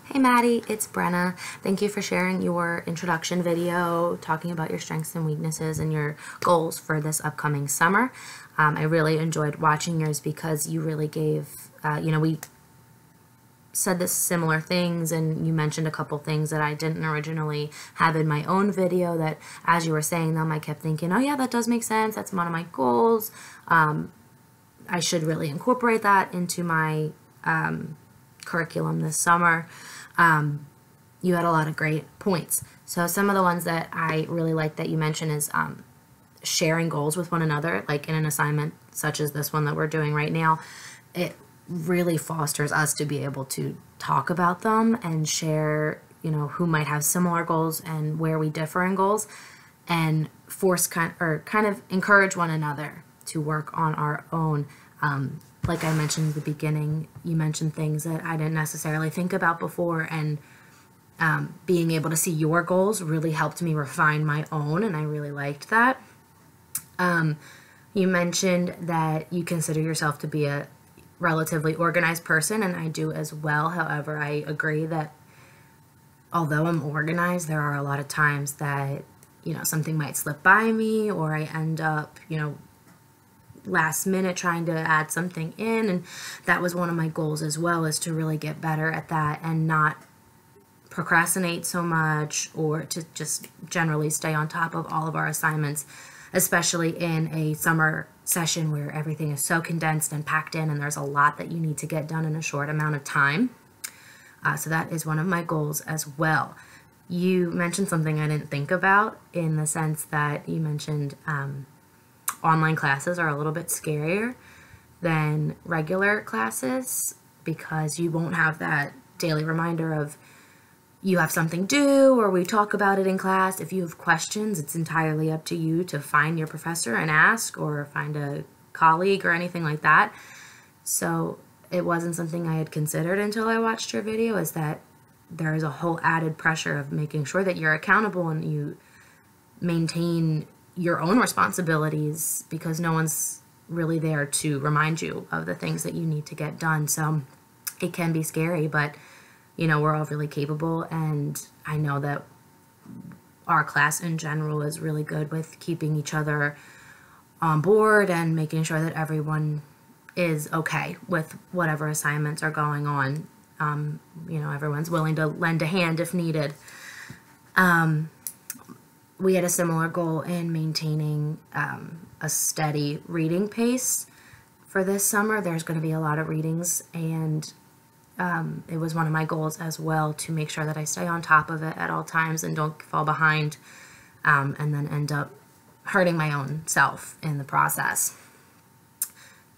Hey Maddie, it's Brenna. Thank you for sharing your introduction video, talking about your strengths and weaknesses and your goals for this upcoming summer. I really enjoyed watching yours because you really gave, we said this similar things and you mentioned a couple things that I didn't originally have in my own video that as you were saying them, I kept thinking, oh yeah, that does make sense. That's one of my goals. I should really incorporate that into my curriculum this summer. You had a lot of great points. So some of the ones that I really like that you mentioned is sharing goals with one another, like in an assignment such as this one that we're doing right now. It really fosters us to be able to talk about them and share, who might have similar goals and where we differ in goals, and kind of encourage one another to work on our own. Like I mentioned in the beginning, you mentioned things that I didn't necessarily think about before, and being able to see your goals really helped me refine my own, and I really liked that. You mentioned that you consider yourself to be a relatively organized person, and I do as well. However, I agree that although I'm organized, there are a lot of times that, something might slip by me, or I end up, last minute trying to add something in, and that was one of my goals as well, is to really get better at that and not procrastinate so much, or to just generally stay on top of all of our assignments, especially in a summer session where everything is so condensed and packed in and there's a lot that you need to get done in a short amount of time. So that is one of my goals as well. You mentioned something I didn't think about, in the sense that you mentioned online classes are a little bit scarier than regular classes, because you won't have that daily reminder of you have something due, or we talk about it in class. If you have questions, it's entirely up to you to find your professor and ask, or find a colleague or anything like that. So it wasn't something I had considered until I watched your video, is that there is a whole added pressure of making sure that you're accountable and you maintain your own responsibilities, because no one's really there to remind you of the things that you need to get done. So it can be scary, but we're all really capable, and I know that our class in general is really good with keeping each other on board and making sure that everyone is okay with whatever assignments are going on. Everyone's willing to lend a hand if needed. We had a similar goal in maintaining a steady reading pace for this summer. There's going to be a lot of readings, and it was one of my goals as well to make sure that I stay on top of it at all times and don't fall behind, and then end up hurting my own self in the process.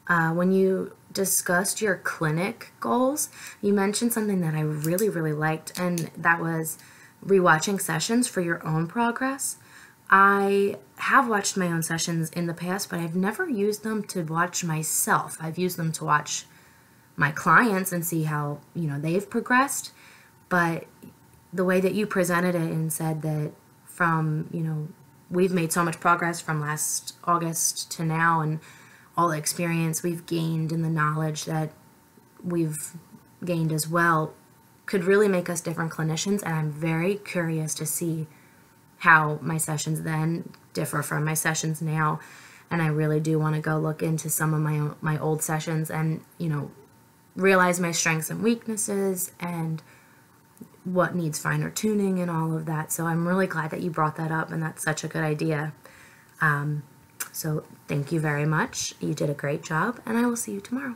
When you discussed your clinic goals, you mentioned something that I really, really liked, and that was rewatching sessions for your own progress. I have watched my own sessions in the past, but I've never used them to watch myself. I've used them to watch my clients and see how, they've progressed. But the way that you presented it and said that from, we've made so much progress from last August to now, and all the experience we've gained and the knowledge that we've gained as well, could really make us different clinicians. And I'm very curious to see how my sessions then differ from my sessions now. And I really do want to go look into some of my old sessions and, realize my strengths and weaknesses and what needs finer tuning and all of that. So I'm really glad that you brought that up, and that's such a good idea. So thank you very much. You did a great job, and I will see you tomorrow.